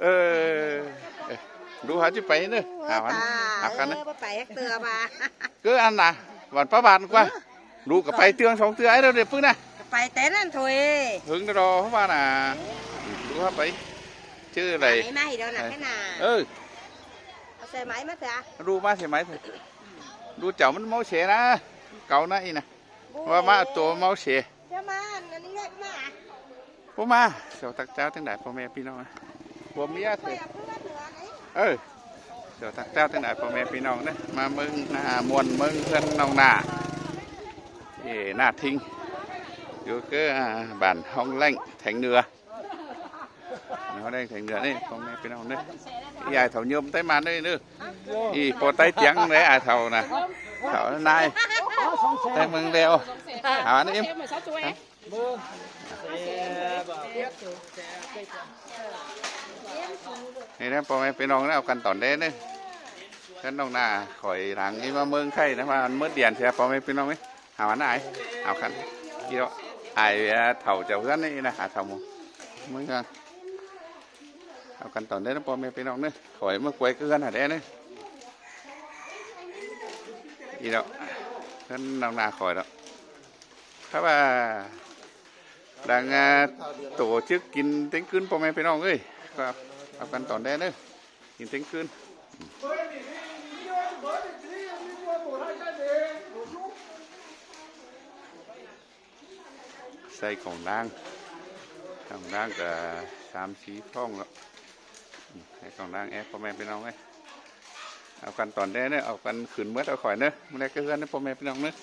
เออดูหาจะไปเนอะหาวันหากันนะcứ ăn àวันป้าบานกว่าดูกับไปเตืองสองเตือไอ้เราเด็กพึ่งนะไปแต่นั่นถอยพึ่งรอเขาบ้านอ่ะดูว่าไปชื่ออะไรไม่เดี๋ยวหนักแค่น่ะใส่ไม้มาเถอะดูมาใช่ไหมเถอะดูเจ้ามันเมาเฉยนะเก่านะอีนะว่ามาตัวเมาเฉยจะมาอันนี้เล็กมาพ่อมาเจ้าตักเจ้าทั้งหลายพ่อแม่พี่น้องพ่อเมียเถอะเจ้าตักเจ้าทั้งหลายพ่อแม่พี่น้องเนี่ยมาเมืองหน้ามวลเมืองเพื่อนน้องหน้าหน้าทิ้งอยู่cái bản hong lạnh thành nừa nó đây thành nừa đây con mẹ cái nào đây ai thầu nhôm tay màn đây nữa y có tay tiếng đấy ai thầu nè thầu này tay mừng đeo hả anh emนี่นะพ่อแม่พี่น้องนะเอากันตอนเด้เนี่ยกันน้องหน้าข่อยหลังนี่มาเมืองไข่นะมาเมื่อเดือนเชียพ่อแม่พี่น้องไหมหาวันไหนเอากันกี่ดอกไอ้เถ่าเจ้าเพื่อนนี่นะหาเถ่าหมดมึงกันเอากันตอนเด้นะพ่อแม่พี่น้องเนี่ยข่อยเมื่อควยเกลือนหาได้เนี่ยกี่ดอกกันน้องหน้าข่อยดอกครับว่าดังtổ chứcกินเต็งคืนพ่อแม่พี่น้องเอ้ยก็เอากันตอนได้เด้อกินเต็งคืนใส่ของด่างกับ3-4ฟ้องแล้วใส่ของด่างพ่อแม่พี่น้องเอ้ยเอากันตอนได้เด้อเอากันขืนเมื่อเอาข่อยเด้อไม่ได้ก็เพื่อนนะพ่อแม่พี่น้องเด้อ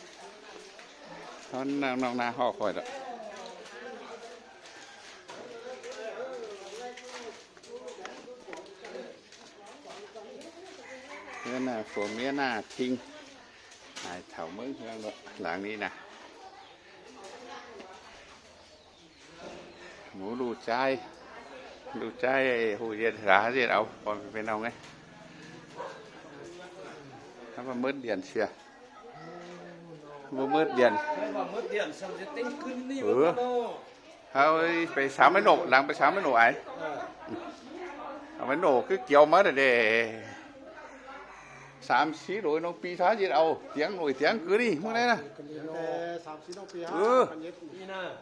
ตอนน้องนาห่อข่อยแล้วเพื่อนน่ะผัวเมียหน้าทิ้งหายเถาเมืองเพื่อนหลังนี้นะหมูดูใจหูเย็นราเย็นเอาพอเป็นเอาไงถ้ามามืดเดียนเชียมืดเดียนเขาไปสามไม่หนกหลังไปสามไม่หนกไอ้เอาไม่หนกคือเกี่ยวมาเด้3-4 đội nông pi thái gì đâu tiếng nổi tiếng cứ đi muốn đây nè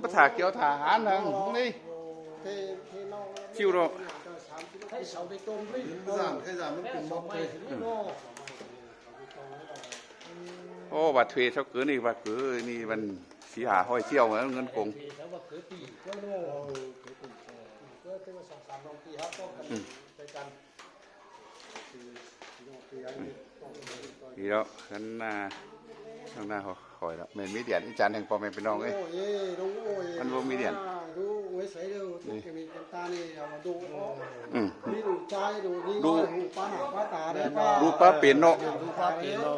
bắt thả kéo thả hán thằng muốn đi chịu rồi ô bà thuê sao cứ đi bà cứ đi mình xí hà hoi chiều mà ngân cùng gì đó hắn hôm nay hỏi đó mình mỹ điện chán thànhพ่อแม่พี่น้องเอ้ยมันบ่มีเดียนดูป้าเปลี่ยนเนาะ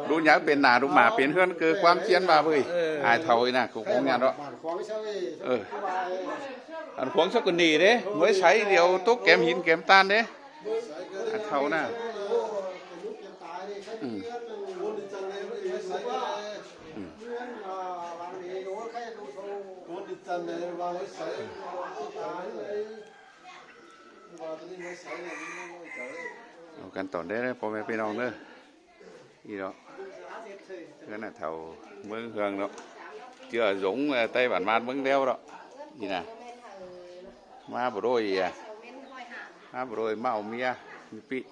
ดูหยังเป็นหน้าดูหมาเปลี่ยนเฮือนคือความเชียนว่าเว้ยอายเท่าน่ะกูคงงานเนาะอันขวงสักคนดีเด้เมื่อใช้เดียวตุ๊กแกมหินแกมตาลเด้อายเท่าน่ะเอากันตอนได้เลยพ่อแม่พี่น้องเนอะอีเนาะcái này thầu mương hương đó chưa giống tây bản man mương đeo đó gì nè ma bồ đôi màu mía pi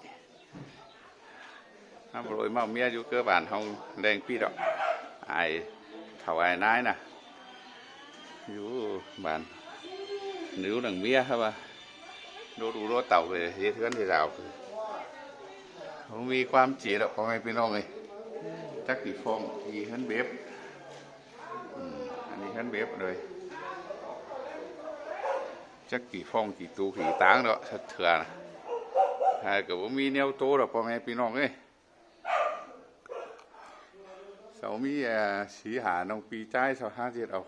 ma bồ đôi màu mía vô cơ bản không đen pi đó ai thầu ai nái nè vô bản nếu đằng mía hả bà đô đủ đô tàu về dễ thương thì rào khôngมีความจีดอกพ่อแม่พี่น้องเลยจักกี่ฟองกี่ขั้นเบบอันนี้ขั้นเบบเลยจักกี่ฟองกี่ตูกี่ตางเนาะสัตว์เถื่อนหากกับว่ามีแนวโตดอกพ่อแม่พี่น้องเลยเสามีสีหาน้องปีใจเสาหาเจ็ดเอา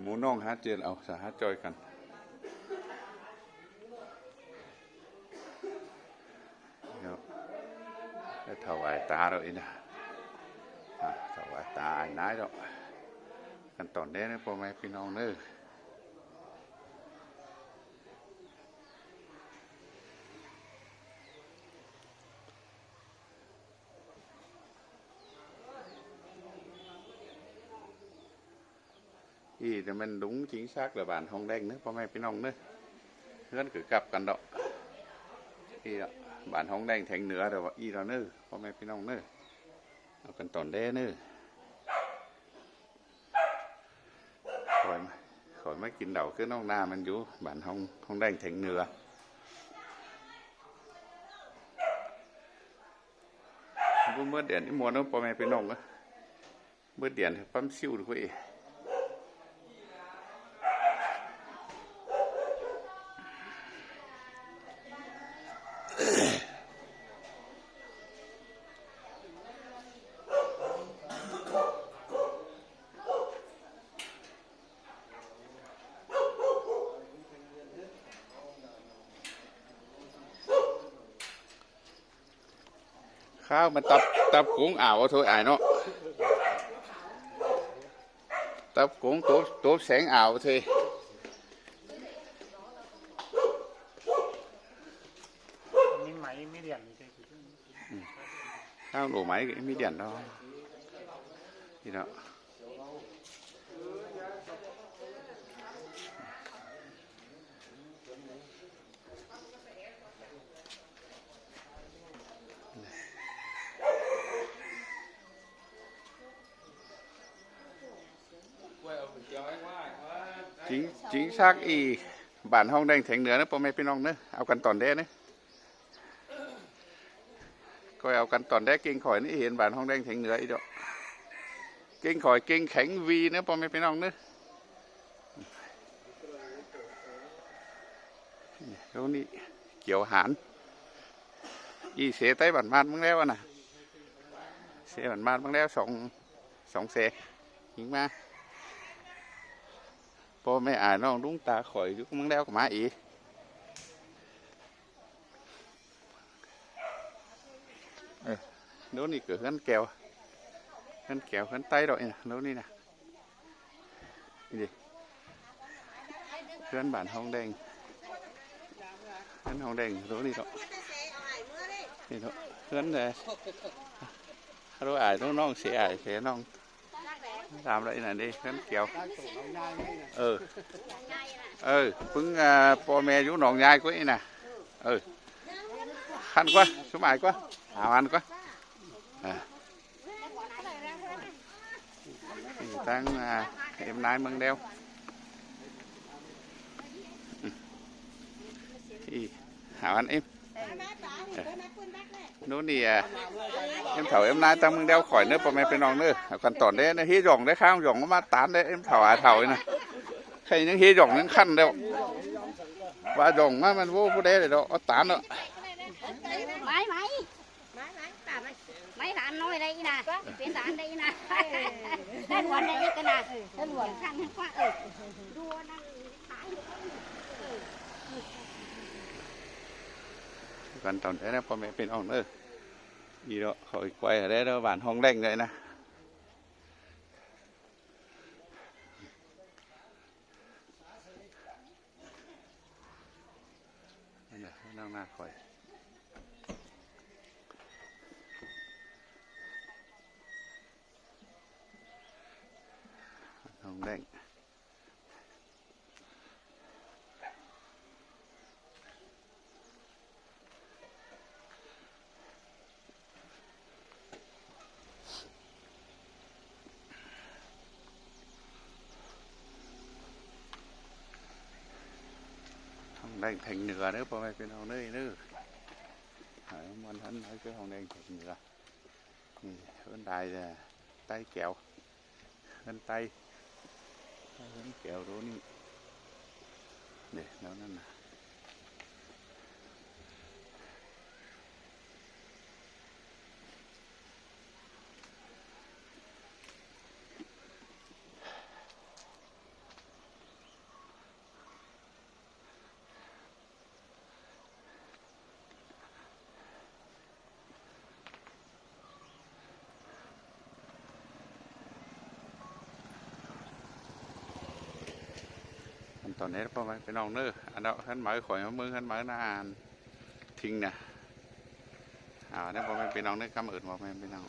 หมูน้องหาเจ็ดเอาสาหาจอยกันถวายตาrồi nèถวายตาไอ้นายrồi กันตอนนี้นะพ่อแม่พี่น้องเนอะ อีแต่มันđúng chính xác là bản Hồng Đanh nữaพ่อแม่พี่น้องเนอะเพื่อนคือกลับกันดอกอีดอกบ้านHồng Đanhแทงเหนือเดี๋ยวอีเราเนอะพ่อแม่พี่น้องเนอะเอากันตอนแด้เนอะkhỏi mớiกินđầu cứน้องนามันอยู่บ้านHồng Đanhแทงเหนือเมื่อเดือนนี้มัวน้องพ่อแม่พี่น้องอะเมื่อเดือนปั๊มซิ่วด้วยข้าวมันตับกุ้งอ่าวthôi ải nó tập cũng tốt sáng ảo thì máy mới điện sao đổ máy cái mới điện đó thì đó chính xác y bản Hồng Đanh thành nữaพ่อแม่พี่น้องเนอะเอากันตอนแด้เนอะก็เอากันตอนแด้เก่งข่อยนี่เห็นbản Hồng Đanh thành nữaอีดอกเก่งข่อยเก่งแข็งวีเนอะพ่อแม่พี่น้องเนอะแล้วนี่เกี่ยวหานอีเสใต้บันมาดมึงแล้วนะเสบันมาดมึงแล้วสองเสยิงมาพ่อแม่อ่านน้องลุงตาข่อยยุกมึงแล้วกับมาอีโน้นนี่เกิดขั้นแก้วขั้นไตดอกนี่นะโน้นนี่นะนี่ดิเพื่อนบ้านHồng Đanhเพื่อนHồng Đanhโน้นนี่ดอกนี่ดอกเพื่อนเลยรู้อ่านน้องเสียอ่านเสียน้องทำอะไรนั่นดิขั้นแก้วพึ่งพ่อแม่อยู่หนองยายก็นี่นะkhăn quá số mày quá ăn quá tăng em nay mừng đeo hảo ăn emนู้นนี่em thầu em nay tăng mừng đeo khỏi nữaพ่อแม่พี่น้องnữa còn tỏn đấy nó hí dòng đấy khang dòng nó mà tán đấy em thầu này hay những hí dòng những khăn đâu và dòng mà mình vô đây để đó tán nữa máy là anh nói đây nè chuyển đạn đây nè lên quần đây cái nè lên quần khăn quá đua đang còn tỏn đấy làพ่อแม่พี่น้องnữa gì đó khỏi quay ở đây đó bản Hồng Đanh vậy nè đang là khỏi Hồng Đanh Hồng Đanh thành nửa nữaพ่อแม่พี่น้องnơi nữa hỏiมันhắn nói cái Hồng Đanh thành nửa hơn đài là tay kẹo hơn tay hơn kẹo đó đi để nó nèตอนนี้พ่อแม่พี่น้องเนอะอันนั้นขันไม้ข่อยมือขันไม้นานทิ้งเนี่ยนี่พ่อแม่พี่น้องเนอะกำอื่นพ่อแม่พี่น้อง